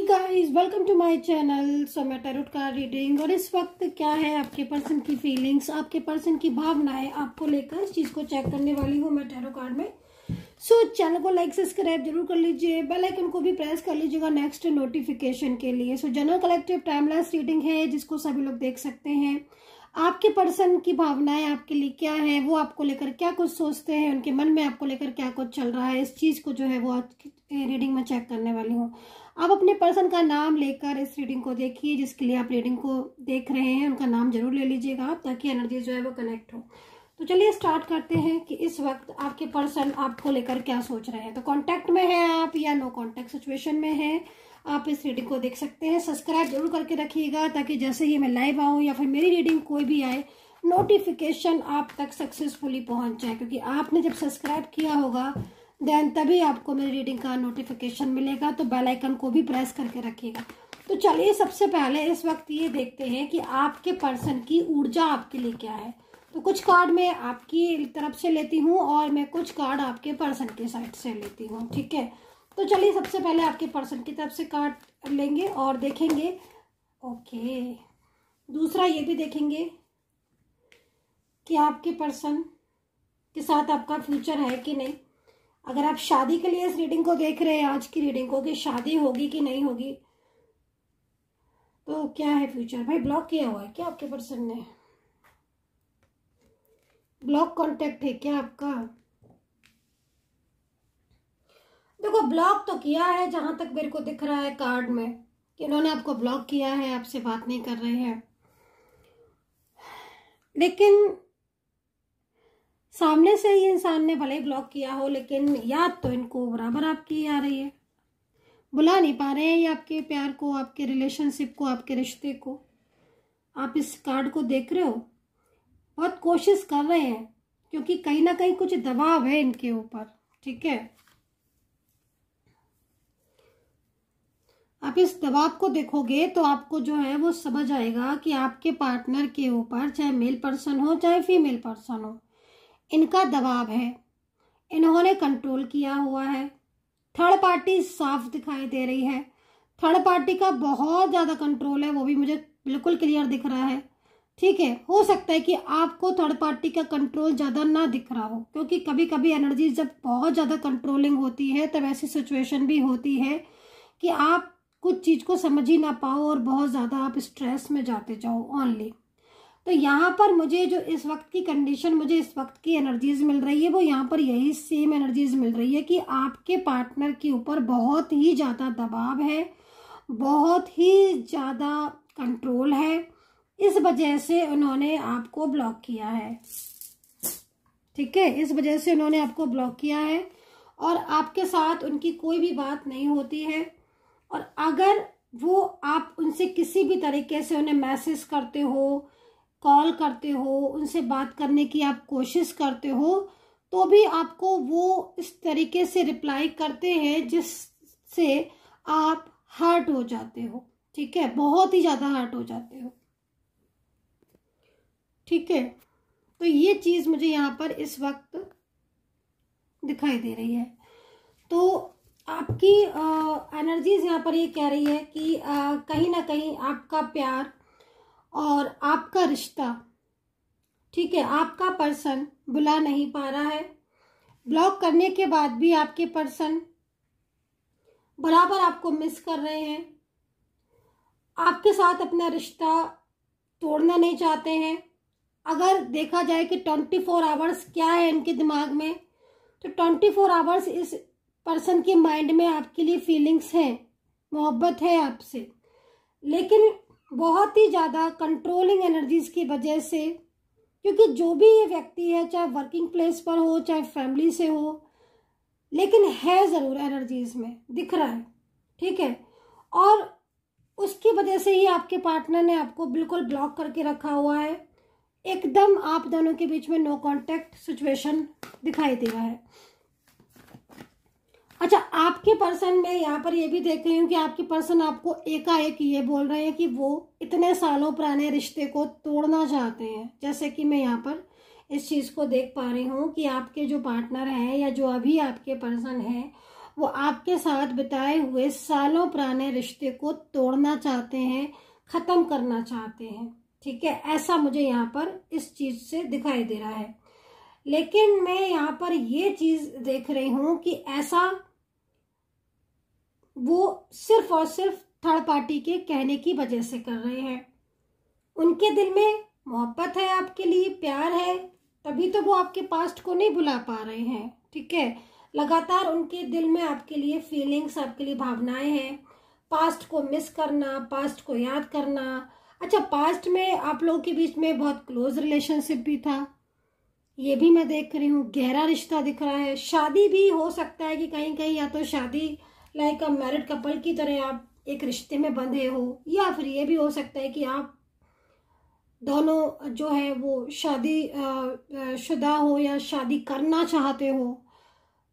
Guys, welcome to my channel. So मैं tarot card reading और इस वक्त क्या है आपके पर्सन की फीलिंग्स, आपके पर्सन की भावनाएं आपको लेकर इस चीज को चेक करने वाली हूँ मैं टैरो कार्ड में। सो चैनल को लाइक सब्सक्राइब जरूर कर लीजिए, बेल आइकन को भी प्रेस कर लीजिएगा नेक्स्ट नोटिफिकेशन के लिए। सो जनरल कलेक्टिव टाइमलेस रीडिंग है जिसको सभी लोग देख सकते हैं। आपके पर्सन की भावनाएं आपके लिए क्या है, वो आपको लेकर क्या कुछ सोचते हैं, उनके मन में आपको लेकर क्या कुछ चल रहा है, इस चीज को जो है वो आज की रीडिंग में चेक करने वाली हूँ। आप अपने पर्सन का नाम लेकर इस रीडिंग को देखिए, जिसके लिए आप रीडिंग को देख रहे हैं उनका नाम जरूर ले लीजिएगा ताकि एनर्जी जो है वो कनेक्ट हो। तो चलिए स्टार्ट करते हैं कि इस वक्त आपके पर्सन आपको लेकर क्या सोच रहे हैं। तो कांटेक्ट में है आप या नो कांटेक्ट सिचुएशन में है, आप इस रीडिंग को देख सकते हैं। सब्सक्राइब जरूर करके रखिएगा ताकि जैसे ही मैं लाइव आऊँ या फिर मेरी रीडिंग कोई भी आए नोटिफिकेशन आप तक सक्सेसफुली पहुंच जाए, क्योंकि आपने जब सब्सक्राइब किया होगा देन तभी आपको मेरी रीडिंग का नोटिफिकेशन मिलेगा। तो बेल आइकन को भी प्रेस करके रखिएगा। तो चलिए सबसे पहले इस वक्त ये देखते हैं कि आपके पर्सन की ऊर्जा आपके लिए क्या है। तो कुछ कार्ड मैं आपकी तरफ से लेती हूँ और मैं कुछ कार्ड आपके पर्सन के साइड से लेती हूँ, ठीक है। तो चलिए सबसे पहले आपके पर्सन की तरफ से कार्ड लेंगे और देखेंगे। ओके, दूसरा ये भी देखेंगे कि आपके पर्सन के साथ आपका फ्यूचर है कि नहीं। अगर आप शादी के लिए इस रीडिंग को देख रहे हैं, आज की रीडिंग को, कि शादी होगी कि नहीं होगी, तो क्या है फ्यूचर। भाई ब्लॉक किया हुआ है क्या आपके पर्सन ने, ब्लॉक कांटेक्ट है क्या आपका। देखो ब्लॉक तो किया है, जहां तक मेरे को दिख रहा है कार्ड में कि इन्होंने आपको ब्लॉक किया है, आपसे बात नहीं कर रहे हैं। लेकिन सामने से ही इंसान ने भले ही ब्लॉक किया हो, लेकिन याद तो इनको बराबर आपकी आ रही है। बुला नहीं पा रहे हैं ये आपके प्यार को, आपके रिलेशनशिप को, आपके रिश्ते को। आप इस कार्ड को देख रहे हो, बहुत कोशिश कर रहे हैं क्योंकि कहीं ना कहीं कुछ दबाव है इनके ऊपर, ठीक है। आप इस दबाव को देखोगे तो आपको जो है वो समझ आएगा कि आपके पार्टनर के ऊपर, चाहे मेल पर्सन हो चाहे फीमेल पर्सन हो, इनका दबाव है, इन्होंने कंट्रोल किया हुआ है। थर्ड पार्टी साफ दिखाई दे रही है, थर्ड पार्टी का बहुत ज्यादा कंट्रोल है, वो भी मुझे बिल्कुल क्लियर दिख रहा है, ठीक है। हो सकता है कि आपको थर्ड पार्टी का कंट्रोल ज्यादा ना दिख रहा हो, क्योंकि कभी कभी एनर्जी जब बहुत ज्यादा कंट्रोलिंग होती है तब ऐसी सिचुएशन भी होती है कि आप कुछ चीज को समझ ही ना पाओ और बहुत ज्यादा आप स्ट्रेस में जाते जाओ ओनली। तो यहाँ पर मुझे जो इस वक्त की कंडीशन, मुझे इस वक्त की एनर्जीज मिल रही है, वो यहाँ पर यही सेम एनर्जीज मिल रही है कि आपके पार्टनर के ऊपर बहुत ही ज्यादा दबाव है, बहुत ही ज्यादा कंट्रोल है। इस वजह से उन्होंने आपको ब्लॉक किया है, ठीक है। इस वजह से उन्होंने आपको ब्लॉक किया है और आपके साथ उनकी कोई भी बात नहीं होती है। और अगर वो आप उनसे किसी भी तरीके से उन्हें मैसेज करते हो, कॉल करते हो, उनसे बात करने की आप कोशिश करते हो, तो भी आपको वो इस तरीके से रिप्लाई करते हैं जिससे आप हर्ट हो जाते हो, ठीक है, बहुत ही ज्यादा हर्ट हो जाते हो, ठीक है। तो ये चीज मुझे यहाँ पर इस वक्त दिखाई दे रही है। तो आपकी एनर्जीज यहाँ पर ये कह रही है कि कहीं ना कहीं आपका प्यार और आपका रिश्ता, ठीक है, आपका पर्सन बुला नहीं पा रहा है। ब्लॉक करने के बाद भी आपके पर्सन बराबर आपको मिस कर रहे हैं, आपके साथ अपना रिश्ता तोड़ना नहीं चाहते हैं। अगर देखा जाए कि 24 आवर्स क्या है इनके दिमाग में, तो 24 आवर्स इस पर्सन के माइंड में आपके लिए फीलिंग्स है, मोहब्बत है आपसे, लेकिन बहुत ही ज्यादा कंट्रोलिंग एनर्जीज की वजह से, क्योंकि जो भी ये व्यक्ति है, चाहे वर्किंग प्लेस पर हो चाहे फैमिली से हो, लेकिन है जरूर एनर्जीज में दिख रहा है, ठीक है। और उसकी वजह से ही आपके पार्टनर ने आपको बिल्कुल ब्लॉक करके रखा हुआ है। एकदम आप दोनों के बीच में नो कांटेक्ट सिचुएशन दिखाई दे रहा है। अच्छा, आपके पर्सन में यहाँ पर ये भी देख रही हूँ कि आपके पर्सन आपको एकाएक ये बोल रहे हैं कि वो इतने सालों पुराने रिश्ते को तोड़ना चाहते हैं। जैसे कि मैं यहाँ पर इस चीज को देख पा रही हूँ कि आपके जो पार्टनर हैं या जो अभी आपके पर्सन हैं, वो आपके साथ बिताए हुए सालों पुराने रिश्ते को तोड़ना चाहते हैं, खत्म करना चाहते हैं। ठीक है, ऐसा मुझे यहाँ पर इस चीज से दिखाई दे रहा है। लेकिन मैं यहाँ पर ये चीज देख रही हूं कि ऐसा वो सिर्फ और सिर्फ थर्ड पार्टी के कहने की वजह से कर रहे हैं। उनके दिल में मोहब्बत है आपके लिए, प्यार है, तभी तो वो आपके पास्ट को नहीं भुला पा रहे हैं। ठीक है, लगातार उनके दिल में आपके लिए फीलिंग्स, आपके लिए भावनाएं हैं। पास्ट को मिस करना, पास्ट को याद करना। अच्छा, पास्ट में आप लोगों के बीच में बहुत क्लोज रिलेशनशिप भी था, ये भी मैं देख रही हूँ। गहरा रिश्ता दिख रहा है। शादी भी हो सकता है कि कहीं कहीं, या तो शादी लाइक अ मैरिड कपल की तरह आप एक रिश्ते में बंधे हो, या फिर ये भी हो सकता है कि आप दोनों जो है वो शादी शुदा हो या शादी करना चाहते हो।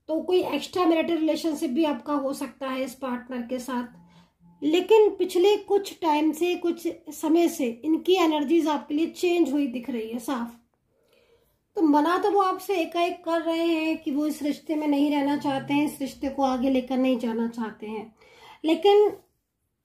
तो कोई एक्स्ट्रा मैरिटल रिलेशनशिप भी आपका हो सकता है इस पार्टनर के साथ। लेकिन पिछले कुछ टाइम से, कुछ समय से इनकी एनर्जीज आपके लिए चेंज हुई दिख रही है साफ। तो मना तो वो आपसे एकाएक कर रहे हैं कि वो इस रिश्ते में नहीं रहना चाहते हैं, इस रिश्ते को आगे लेकर नहीं जाना चाहते हैं। लेकिन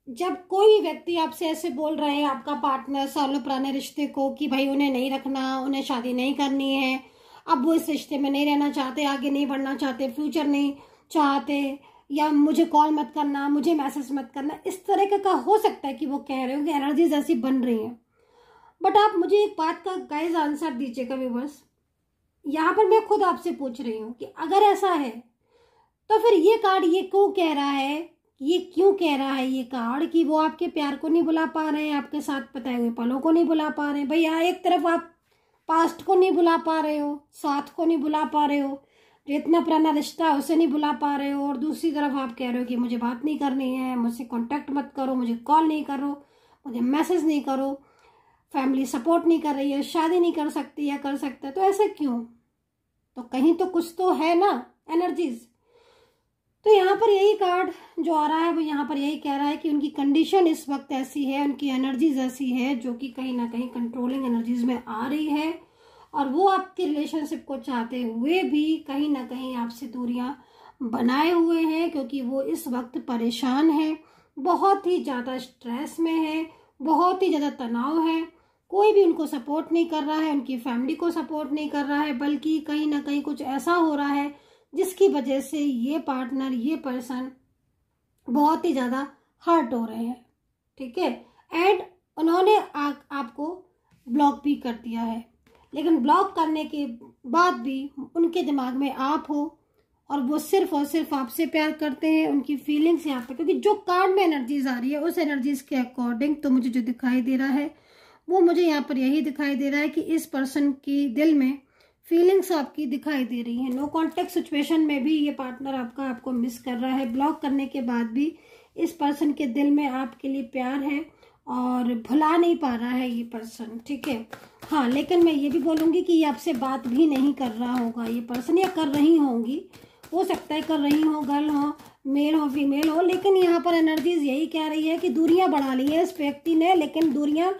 जब कोई व्यक्ति आपसे ऐसे बोल रहे हैं, आपका पार्टनर, सालों पुराने रिश्ते को, कि भाई उन्हें नहीं रखना, उन्हें शादी नहीं करनी है, अब वो इस रिश्ते में नहीं रहना चाहते, आगे नहीं बढ़ना चाहते, फ्यूचर नहीं चाहते, या मुझे कॉल मत करना, मुझे मैसेज मत करना, इस तरह का हो सकता है कि वो कह रहे हो कि एनर्जीज ऐसी बन रही हैं। बट आप मुझे एक बात का गाइस आंसर दीजिएगा व्यूअर्स। यहाँ पर मैं खुद आपसे पूछ रही हूँ कि अगर ऐसा है तो फिर ये कार्ड ये क्यों कह रहा है, ये क्यों कह रहा है ये कार्ड कि वो आपके प्यार को नहीं भुला पा रहे हैं, आपके साथ बिताए हुए पलों को नहीं भुला पा रहे हैं। भैया एक तरफ आप पास्ट को नहीं भुला पा रहे हो, साथ को नहीं भुला पा रहे हो, जो इतना पुराना रिश्ता है उसे नहीं भुला पा रहे हो, और दूसरी तरफ आप कह रहे हो कि मुझे बात नहीं करनी है, मुझसे कांटेक्ट मत करो, मुझे कॉल नहीं करो, मुझे मैसेज नहीं करो, फैमिली सपोर्ट नहीं कर रही है, शादी नहीं कर सकती या कर सकता है। तो ऐसा क्यों? तो कहीं तो कुछ तो है ना एनर्जीज। तो यहाँ पर यही कार्ड जो आ रहा है वो यहाँ पर यही कह रहा है कि उनकी कंडीशन इस वक्त ऐसी है, उनकी एनर्जीज ऐसी है जो कि कहीं ना कहीं कंट्रोलिंग एनर्जीज में आ रही है, और वो आपके रिलेशनशिप को चाहते हुए भी कहीं ना कहीं आपसे दूरियां बनाए हुए हैं, क्योंकि वो इस वक्त परेशान है, बहुत ही ज़्यादा स्ट्रेस में है, बहुत ही ज़्यादा तनाव है। कोई भी उनको सपोर्ट नहीं कर रहा है, उनकी फैमिली को सपोर्ट नहीं कर रहा है, बल्कि कहीं ना कहीं कुछ ऐसा हो रहा है जिसकी वजह से ये पार्टनर, ये पर्सन बहुत ही ज़्यादा हर्ट हो रहे हैं। ठीक है, एंड उन्होंने आपको ब्लॉक भी कर दिया है। लेकिन ब्लॉक करने के बाद भी उनके दिमाग में आप हो, और वो सिर्फ और सिर्फ आपसे प्यार करते हैं। उनकी फीलिंग्स यहाँ पे, क्योंकि जो कार्ड में एनर्जीज आ रही है उस एनर्जीज के अकॉर्डिंग तो मुझे जो दिखाई दे रहा है वो मुझे यहाँ पर यही दिखाई दे रहा है कि इस पर्सन की दिल में फीलिंग्स आपकी दिखाई दे रही हैं। नो कॉन्टेक्ट सिचुएशन में भी ये पार्टनर आपको मिस कर रहा है। ब्लॉक करने के बाद भी इस पर्सन के दिल में आपके लिए प्यार है और भुला नहीं पा रहा है ये पर्सन। ठीक है, हाँ, लेकिन मैं ये भी बोलूँगी कि ये आपसे बात भी नहीं कर रहा होगा ये पर्सन, या कर रही होंगी, हो सकता है कर रही हो, गर्ल हो, मेल हो, फीमेल हो। लेकिन यहाँ पर एनर्जीज यही कह रही है कि दूरियां बढ़ा ली है इस व्यक्ति ने, लेकिन दूरियां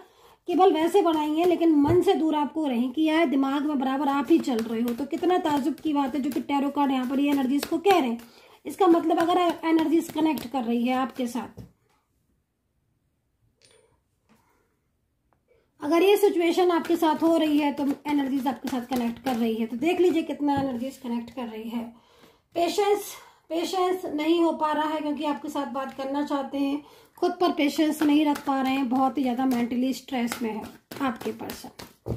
केवल वैसे बढ़ाई हैं, लेकिन मन से दूर आपको नहीं किया है, दिमाग में बराबर आप ही चल रहे हो। तो कितना ताज्जुब की बात है जो कि टैरो कार्ड यहाँ पर ये एनर्जीज को कह रहे हैं। इसका मतलब अगर एनर्जीज कनेक्ट कर रही है आपके साथ, अगर ये सिचुएशन आपके साथ हो रही है तो एनर्जीज आपके साथ कनेक्ट कर रही है। तो देख लीजिए कितना एनर्जीज कनेक्ट कर रही है। पेशेंस नहीं हो पा रहा है क्योंकि आपके साथ बात करना चाहते हैं, खुद पर पेशेंस नहीं रख पा रहे हैं, बहुत ही ज्यादा मेंटली स्ट्रेस में है आपके पर्सन।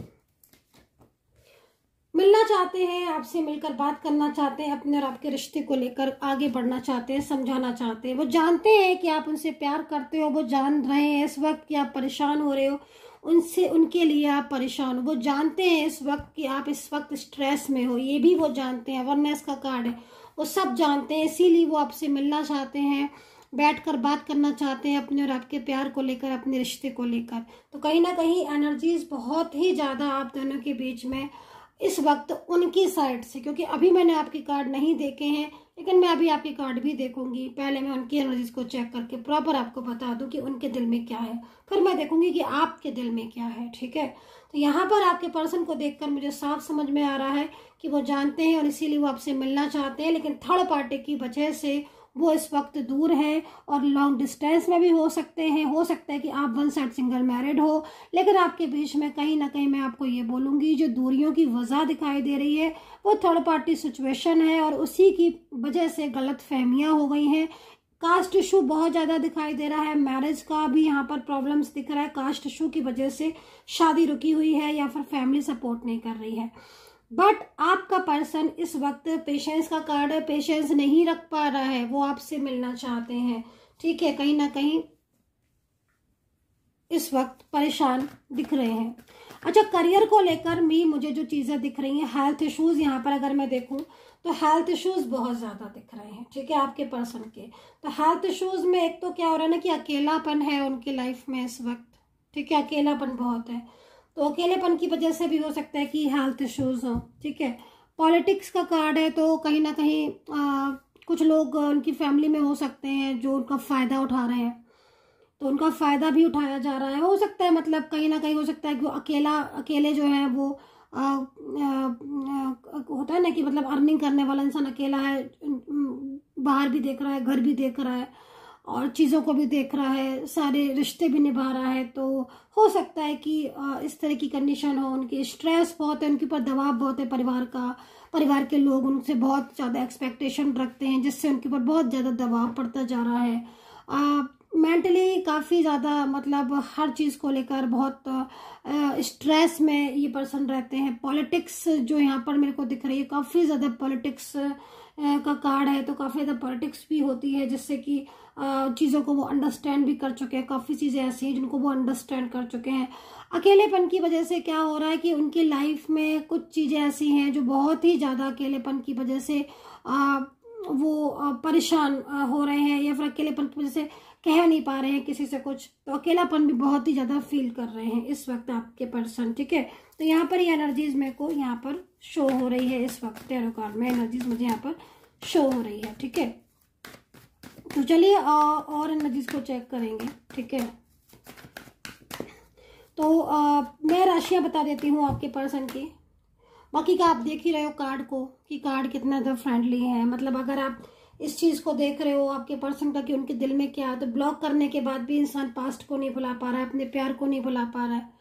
मिलना चाहते हैं, आपसे मिलकर बात करना चाहते हैं, अपने और आपके रिश्ते को लेकर आगे बढ़ना चाहते हैं, समझाना चाहते हैं। वो जानते हैं कि आप उनसे प्यार करते हो, वो जान रहे हैं इस वक्त कि आप परेशान हो रहे हो, उनसे, उनके लिए आप परेशान हो। वो जानते हैं इस वक्त कि आप इस वक्त स्ट्रेस में हो, ये भी वो जानते हैं। अवेयरनेस का कार्ड है, वो सब जानते हैं, इसीलिए वो आपसे मिलना चाहते हैं, बैठकर बात करना चाहते हैं अपने और आपके प्यार को लेकर, अपने रिश्ते को लेकर। तो कहीं ना कहीं एनर्जीज बहुत ही ज़्यादा आप दोनों के बीच में इस वक्त उनकी साइड से, क्योंकि अभी मैंने आपके कार्ड नहीं देखे हैं, लेकिन मैं अभी आपके कार्ड भी देखूंगी। पहले मैं उनकी एनर्जीज को चेक करके प्रॉपर आपको बता दूं कि उनके दिल में क्या है, फिर मैं देखूंगी कि आपके दिल में क्या है। ठीक है, तो यहाँ पर आपके पर्सन को देखकर मुझे साफ समझ में आ रहा है कि वो जानते हैं और इसीलिए वो आपसे मिलना चाहते हैं, लेकिन थर्ड पार्टी की वजह से वो इस वक्त दूर है और लॉन्ग डिस्टेंस में भी हो सकते हैं। हो सकता है कि आप वन साइड सिंगल मैरिड हो, लेकिन आपके बीच में कहीं ना कहीं मैं आपको ये बोलूँगी जो दूरियों की वजह दिखाई दे रही है वो थर्ड पार्टी सिचुएशन है और उसी की वजह से गलत फहमियाँ हो गई हैं। कास्ट इशू बहुत ज़्यादा दिखाई दे रहा है, मैरिज का भी यहाँ पर प्रॉब्लम्स दिख रहा है। कास्ट इशू की वजह से शादी रुकी हुई है या फिर फैमिली सपोर्ट नहीं कर रही है। बट आपका पर्सन इस वक्त पेशेंस का कार्ड है, पेशेंस नहीं रख पा रहा है, वो आपसे मिलना चाहते हैं। ठीक है, कहीं ना कहीं इस वक्त परेशान दिख रहे हैं। अच्छा, करियर को लेकर भी मुझे जो चीज़ें दिख रही हैं, हेल्थ इश्यूज यहाँ पर अगर मैं देखूं तो हेल्थ इश्यूज बहुत ज़्यादा दिख रहे हैं। ठीक है, आपके पर्सन के तो हेल्थ इश्यूज में एक तो क्या हो रहा है ना कि अकेलापन है उनकी लाइफ में इस वक्त। ठीक है, अकेलापन बहुत है, तो अकेलेपन की वजह से भी हो सकता है कि हेल्थ इश्यूज हो। ठीक है, पॉलिटिक्स का कार्ड है, तो कहीं ना कहीं कुछ लोग उनकी फैमिली में हो सकते हैं जो उनका फ़ायदा उठा रहे हैं, तो उनका फ़ायदा भी उठाया जा रहा है। हो सकता है मतलब कहीं ना कहीं हो सकता है कि वो अकेले जो है वो होता है ना कि मतलब अर्निंग करने वाला इंसान अकेला है, बाहर भी देख रहा है, घर भी देख रहा है और चीज़ों को भी देख रहा है, सारे रिश्ते भी निभा रहा है। तो हो सकता है कि इस तरह की कंडीशन हो, उनकी स्ट्रेस बहुत है, उनके ऊपर दबाव बहुत है परिवार के लोग उनसे बहुत ज़्यादा एक्सपेक्टेशन रखते हैं, जिससे उनके ऊपर बहुत ज़्यादा दबाव पड़ता जा रहा है। मेंटली काफ़ी ज़्यादा मतलब हर चीज़ को लेकर बहुत स्ट्रेस में ये पर्सन रहते हैं। पॉलिटिक्स जो यहाँ पर मेरे को दिख रही है, काफ़ी ज़्यादा पॉलिटिक्स का कार्ड है, तो काफ़ी ज़्यादा पॉलिटिक्स भी होती है जिससे कि चीज़ों को वो अंडरस्टैंड भी कर चुके हैं। काफ़ी चीज़ें ऐसी हैं जिनको वो अंडरस्टैंड कर चुके हैं। अकेलेपन की वजह से क्या हो रहा है कि उनकी लाइफ में कुछ चीज़ें ऐसी हैं जो बहुत ही ज़्यादा अकेलेपन की वजह से वो परेशान हो रहे हैं, या फिर अकेलेपन की वजह से कह नहीं पा रहे हैं किसी से कुछ, तो अकेलापन भी बहुत ही ज़्यादा फील कर रहे हैं इस वक्त आपके पर्सन। ठीक है, तो यहाँ पर ये एनर्जीज मेरे को यहाँ पर शो हो रही है इस वक्त टैरो कार्ड में, एनर्जीज मुझे यहाँ पर शो हो रही है। ठीक है, तो चलिए और एनर्जीज को चेक करेंगे। ठीक है, तो मैं राशियाँ बता देती हूँ आपके पर्सन की, बाकी का आप देख ही रहे हो कार्ड को कि कार्ड कितना ज़्यादा फ्रेंडली है। मतलब अगर आप इस चीज़ को देख रहे हो आपके पर्सन का कि उनके दिल में क्या है, तो ब्लॉक करने के बाद भी इंसान पास्ट को नहीं भुला पा रहा है, अपने प्यार को नहीं भुला पा रहा है।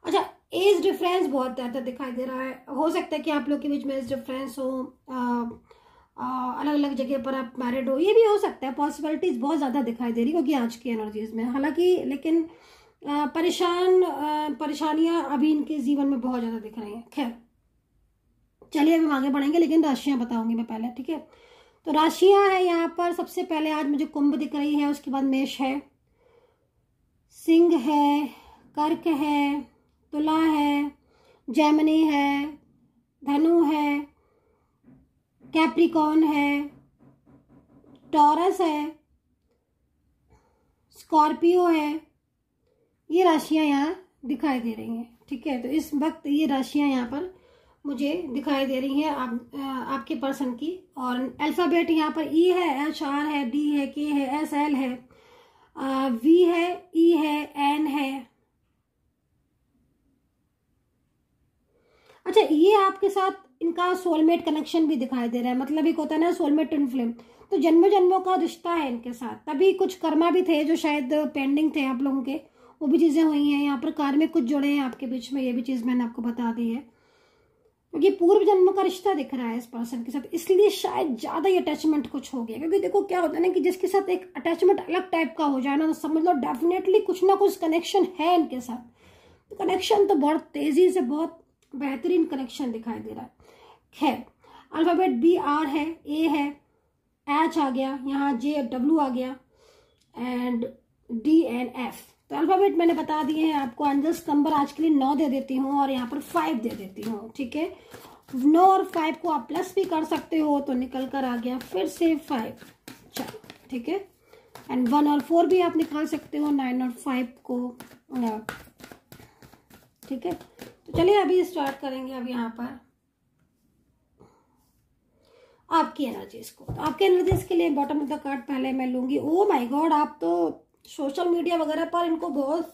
अच्छा, एज डिफरेंस बहुत ज़्यादा दिखाई दे रहा है। हो सकता है कि आप लोग के बीच में एज डिफरेंस हो, अलग अलग जगह पर आप मैरिड हो, ये भी हो सकता है। पॉसिबिलिटीज बहुत ज़्यादा दिखाई दे रही क्योंकि आज की एनर्जीज में, हालांकि लेकिन परेशानियां अभी इनके जीवन में बहुत ज़्यादा दिख रही हैं। खैर चलिए अभी हम आगे बढ़ेंगे, लेकिन राशियां बताऊंगी मैं पहले। ठीक है, तो राशियां है यहाँ पर, सबसे पहले आज मुझे कुंभ दिख रही है, उसके बाद मेष है, सिंह है, कर्क है, तुला है, जेमिनी है, धनु है, कैप्रिकॉर्न है, टॉरस है, स्कॉर्पियो है। ये राशियां यहाँ दिखाई दे रही हैं। ठीक है, तो इस वक्त ये राशियां यहाँ पर मुझे दिखाई दे रही हैं आपके पर्सन की। और अल्फ़ाबेट यहाँ पर ई है, एच आर है, डी है, के है, एस एल है, वी है, ई है, एन है। अच्छा, ये आपके साथ इनका सोलमेट कनेक्शन भी दिखाई दे रहा है। मतलब एक होता है ना सोलमेट ट्विन फ्लेम, तो जन्मों जन्मों का रिश्ता है इनके साथ। तभी कुछ कर्मा भी थे जो शायद पेंडिंग थे आप लोगों के, वो भी चीज़ें हुई हैं। यहाँ पर कार्मिक कुछ जुड़े हैं आपके बीच में, ये भी चीज़ मैंने आपको बता दी है, क्योंकि पूर्व जन्म का रिश्ता दिख रहा है इस पर्सन के साथ, इसलिए शायद ज़्यादा ही अटैचमेंट कुछ हो गया। क्योंकि देखो क्या होता है ना कि जिसके साथ एक अटैचमेंट अलग टाइप का हो जाए ना, तो समझ लो डेफिनेटली कुछ ना कुछ कनेक्शन है इनके साथ। तो कनेक्शन तो बहुत तेज़ी से बहुत बेहतरीन कनेक्शन दिखाई दे रहा है। खैर, अल्फ़ाबेट बी आर है, ए है, एच आ गया, यहाँ जे डब्ल्यू आ गया, एंड डी एन एफ। तो अल्फ़ाबेट मैंने बता दिए हैं आपको। एंजल्स नंबर आज के लिए 9 दे देती हूँ और यहाँ पर 5 दे देती हूँ। ठीक है, 9 और 5 को आप प्लस भी कर सकते हो, तो निकल कर आ गया फिर से 5। चलो ठीक है, एंड 1 और 4 भी आप निकाल सकते हो, 9 और 5 को। ठीक है, तो चलिए अभी स्टार्ट करेंगे। अब यहाँ पर आपकी एनर्जीज को। तो आपके एनर्जीज के लिए बॉटम ऑफ द कार्ड पहले मैं लूंगी। ओ माय गॉड, आप तो सोशल मीडिया वगैरह पर इनको बहुत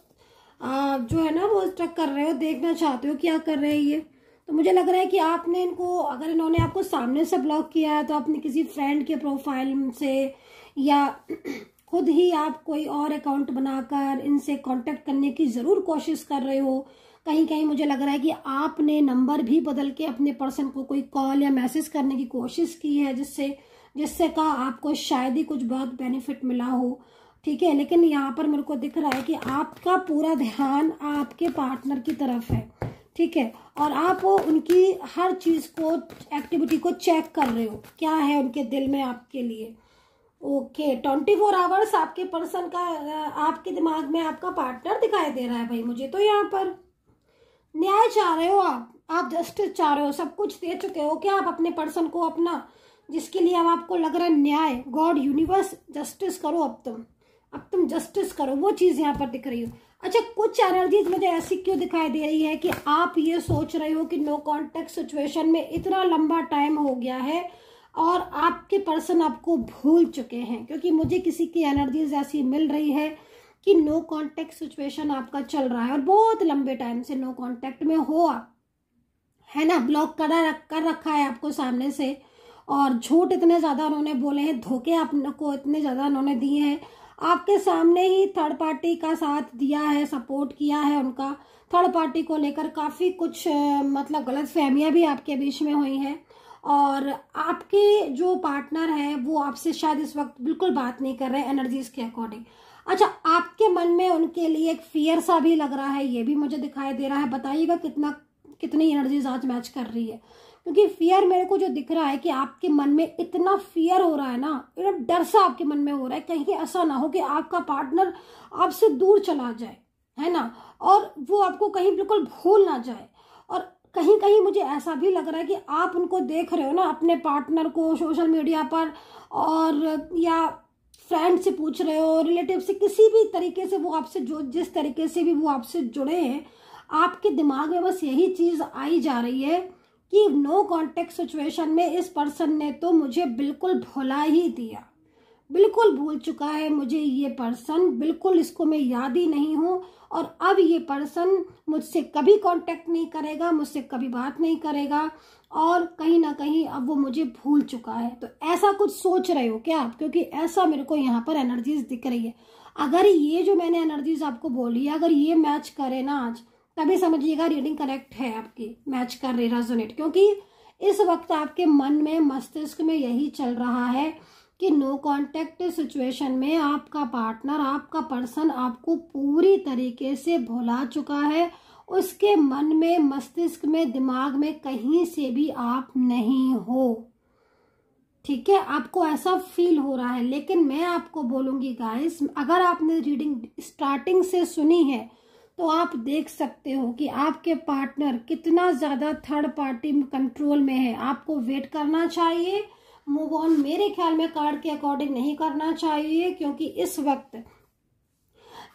जो है ना वो ट्रैक कर रहे हो, देखना चाहते हो क्या कर रहे हैं ये। तो मुझे लग रहा है कि आपने इनको, अगर इन्होंने आपको सामने से ब्लॉक किया है तो आपने किसी फ्रेंड के प्रोफाइल से या खुद ही आप कोई और अकाउंट बनाकर इनसे कांटेक्ट करने की ज़रूर कोशिश कर रहे हो। कहीं कहीं मुझे लग रहा है कि आपने नंबर भी बदल के अपने पर्सन को कोई कॉल या मैसेज करने की कोशिश की है, जिससे का आपको शायद ही कुछ बहुत बेनिफिट मिला हो। ठीक है, लेकिन यहाँ पर मेरे को दिख रहा है कि आपका पूरा ध्यान आपके पार्टनर की तरफ है। ठीक है, और आप उनकी हर चीज़ को, एक्टिविटी को चेक कर रहे हो, क्या है उनके दिल में आपके लिए। ओके, 24 आवर्स आपके पर्सन का, आपके दिमाग में आपका पार्टनर दिखाई दे रहा है भाई मुझे। तो यहाँ पर न्याय चाह रहे हो आप जस्टिस चाह रहे हो, सब कुछ दे चुके हो क्या आप अपने पर्सन को अपना, जिसके लिए अब आपको लग रहा है न्याय, गॉड, यूनिवर्स, जस्टिस करो। अब तुम जस्टिस करो, वो चीज यहाँ पर दिख रही हो। अच्छा, कुछ एनर्जीज मुझे ऐसी क्यों दिखाई दे रही है कि आप ये सोच रहे हो कि नो कॉन्टेक्ट सिचुएशन में इतना लंबा टाइम हो गया है और आपके पर्सन आपको भूल चुके हैं, क्योंकि मुझे किसी की एनर्जीज ऐसी मिल रही है कि नो कांटेक्ट सिचुएशन आपका चल रहा है और बहुत लंबे टाइम से नो कांटेक्ट में हो आप, है ना, ब्लॉक कर रखा है आपको सामने से, और झूठ इतने ज्यादा उन्होंने बोले हैं, धोखे आपको इतने ज्यादा उन्होंने दिए हैं, आपके सामने ही थर्ड पार्टी का साथ दिया है, सपोर्ट किया है उनका, थर्ड पार्टी को लेकर काफी कुछ मतलब गलतफहमियां भी आपके बीच में हुई हैं, और आपके जो पार्टनर है वो आपसे शायद इस वक्त बिल्कुल बात नहीं कर रहे एनर्जीज के अकॉर्डिंग। अच्छा, आपके मन में उनके लिए एक फियर सा भी लग रहा है, ये भी मुझे दिखाई दे रहा है। बताइएगा कितनी एनर्जीज आज मैच कर रही है, क्योंकि फियर मेरे को जो दिख रहा है कि आपके मन में इतना फियर हो रहा है ना, इतना डर सा आपके मन में हो रहा है, कहीं ऐसा ना हो कि आपका पार्टनर आपसे दूर चला जाए, है ना, और वो आपको कहीं बिल्कुल भूल ना जाए। और कहीं कहीं मुझे ऐसा भी लग रहा है कि आप उनको देख रहे हो ना, अपने पार्टनर को सोशल मीडिया पर, और या फ्रेंड से पूछ रहे हो, रिलेटिव से, किसी भी तरीके से वो आपसे, जो जिस तरीके से भी वो आपसे जुड़े हैं, आपके दिमाग में बस यही चीज आई जा रही है कि नो कांटेक्ट सिचुएशन में इस पर्सन ने तो मुझे बिल्कुल भुला ही दिया, बिल्कुल भूल चुका है मुझे ये पर्सन, बिल्कुल इसको मैं याद ही नहीं हूँ, और अब ये पर्सन मुझसे कभी कांटेक्ट नहीं करेगा, मुझसे कभी बात नहीं करेगा, और कहीं ना कहीं अब वो मुझे भूल चुका है। तो ऐसा कुछ सोच रहे हो क्या आप, क्योंकि ऐसा मेरे को यहाँ पर एनर्जीज दिख रही है। अगर ये जो मैंने एनर्जीज आपको बोली है, अगर ये मैच करे ना आज, तभी समझिएगा रीडिंग करेक्ट है आपकी, मैच कर रही, रेजोनेट, क्योंकि इस वक्त आपके मन में, मस्तिष्क में यही चल रहा है कि नो कांटेक्ट सिचुएशन में आपका पार्टनर, आपका पर्सन आपको पूरी तरीके से भुला चुका है, उसके मन में, मस्तिष्क में, दिमाग में कहीं से भी आप नहीं हो। ठीक है, आपको ऐसा फील हो रहा है। लेकिन मैं आपको बोलूंगी गाइस, अगर आपने रीडिंग स्टार्टिंग से सुनी है तो आप देख सकते हो कि आपके पार्टनर कितना ज्यादा थर्ड पार्टी कंट्रोल में है। आपको वेट करना चाहिए, मूव ऑन मेरे ख्याल में कार्ड के अकॉर्डिंग नहीं करना चाहिए, क्योंकि इस वक्त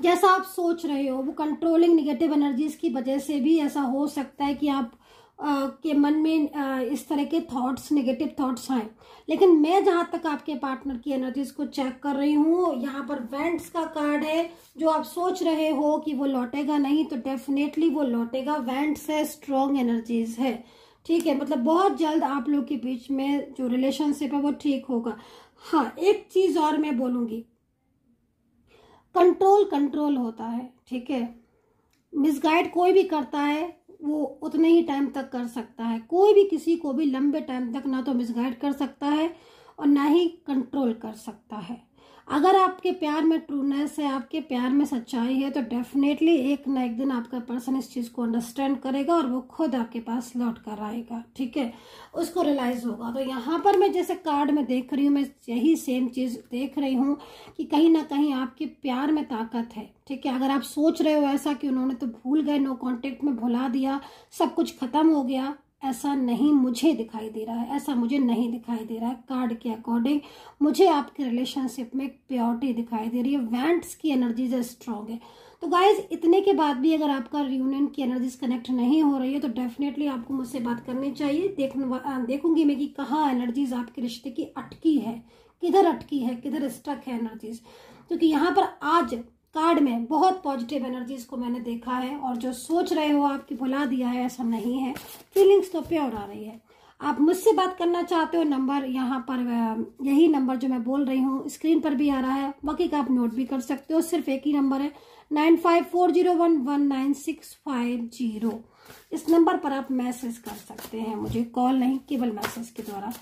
जैसा आप सोच रहे हो वो कंट्रोलिंग नेगेटिव एनर्जीज की वजह से भी ऐसा हो सकता है कि आप के मन में इस तरह के थॉट्स, नेगेटिव थॉट्स आए। लेकिन मैं जहां तक आपके पार्टनर की एनर्जीज को चेक कर रही हूँ, यहाँ पर वेंट्स का कार्ड है। जो आप सोच रहे हो कि वो लौटेगा नहीं, तो डेफिनेटली वो लौटेगा। वेंट्स है, स्ट्रॉन्ग एनर्जीज है। ठीक है, मतलब बहुत जल्द आप लोग के बीच में जो रिलेशनशिप है वो ठीक होगा। हाँ, एक चीज और मैं बोलूंगी, कंट्रोल होता है। ठीक है, मिसगाइड कोई भी करता है वो उतने ही टाइम तक कर सकता है। कोई भी किसी को भी लंबे टाइम तक ना तो मिसगाइड कर सकता है और ना ही कंट्रोल कर सकता है। अगर आपके प्यार में ट्रूनेस है, आपके प्यार में सच्चाई है, तो डेफिनेटली एक ना एक दिन आपका पर्सन इस चीज को अंडरस्टैंड करेगा और वो खुद आपके पास लौट कर आएगा। ठीक है, उसको रियलाइज होगा। तो यहाँ पर मैं जैसे कार्ड में देख रही हूँ, मैं यही सेम चीज देख रही हूँ कि कहीं ना कहीं आपके प्यार में ताकत है। ठीक है, अगर आप सोच रहे हो ऐसा कि उन्होंने तो भूल गए, नो कॉन्टेक्ट में भुला दिया, सब कुछ खत्म हो गया, ऐसा नहीं मुझे दिखाई दे रहा है, ऐसा मुझे नहीं दिखाई दे रहा है। कार्ड के अकॉर्डिंग मुझे आपके रिलेशनशिप में प्योरिटी दिखाई दे रही है। वेंट्स की एनर्जी जो स्ट्रॉन्ग है, तो गाइज इतने के बाद भी अगर आपका रियूनियन की एनर्जीज कनेक्ट नहीं हो रही है तो डेफिनेटली आपको मुझसे बात करनी चाहिए। देखूंगी मैं कि कहाँ एनर्जीज आपके रिश्ते की अटकी है, किधर अटकी है, किधर स्टक है एनर्जीज। क्योंकि यहाँ पर आज कार्ड में बहुत पॉजिटिव एनर्जीज को मैंने देखा है, और जो सोच रहे हो आपकी भुला दिया है, ऐसा नहीं है। फीलिंग्स तो प्योर आ रही है। आप मुझसे बात करना चाहते हो, नंबर यहाँ पर यही नंबर जो मैं बोल रही हूँ स्क्रीन पर भी आ रहा है, बाकी का आप नोट भी कर सकते हो। सिर्फ एक ही नंबर है 9540119650। इस नंबर पर आप मैसेज कर सकते हैं, मुझे कॉल नहीं, केवल मैसेज के द्वारा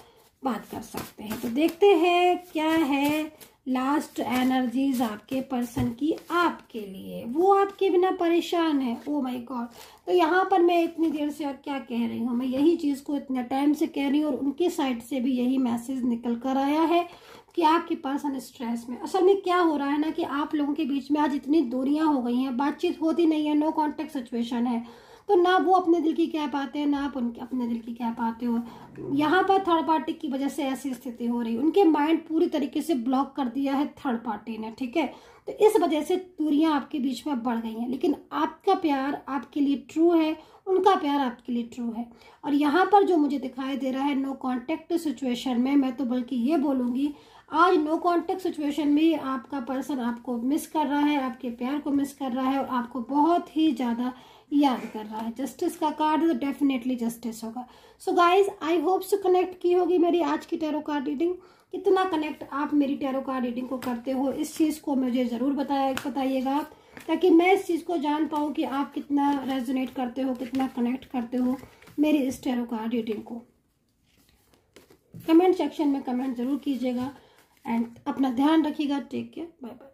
बात कर सकते हैं। तो देखते हैं क्या है लास्ट एनर्जीज आपके पर्सन की आपके लिए। वो आपके बिना परेशान है। Oh my God. तो यहाँ पर मैं इतनी देर से और क्या कह रही हूँ, मैं यही चीज को इतने टाइम से कह रही हूँ, और उनकी साइड से भी यही मैसेज निकल कर आया है कि आपके पर्सन स्ट्रेस में। असल में क्या हो रहा है ना कि आप लोगों के बीच में आज इतनी दूरियां हो गई हैं, बातचीत होती नहीं है, नो कांटेक्ट सिचुएशन है। तो ना वो अपने दिल की कह पाते हैं, ना आप उनके अपने दिल की कह पाते हो। यहाँ पर थर्ड पार्टी की वजह से ऐसी स्थिति हो रही है। उनके माइंड पूरी तरीके से ब्लॉक कर दिया है थर्ड पार्टी ने, ठीक है। तो इस वजह से दूरियां आपके बीच में बढ़ गई हैं। लेकिन आपका प्यार आपके लिए ट्रू है, उनका प्यार आपके लिए ट्रू है। और यहाँ पर जो मुझे दिखाई दे रहा है नो कॉन्टेक्ट सिचुएशन में, मैं तो बल्कि ये बोलूंगी आज नो कांटेक्ट सिचुएशन में आपका पर्सन आपको मिस कर रहा है, आपके प्यार को मिस कर रहा है, और आपको बहुत ही ज्यादा याद कर रहा है। जस्टिस का कार्ड है तो डेफिनेटली जस्टिस होगा। So guys I hope so connect की होगी मेरी आज की टैरो कार्ड रीडिंग। कितना कनेक्ट आप मेरी टैरो कार्ड रीडिंग को करते हो, इस चीज को मुझे जरूर बताइएगा, ताकि मैं इस चीज को जान पाऊँ कि आप कितना रेजोनेट करते हो, कितना कनेक्ट करते हो मेरी इस टैरो कार्ड रीडिंग को। कमेंट सेक्शन में कमेंट जरूर कीजिएगा, एंड अपना ध्यान रखिएगा। Take care, bye bye.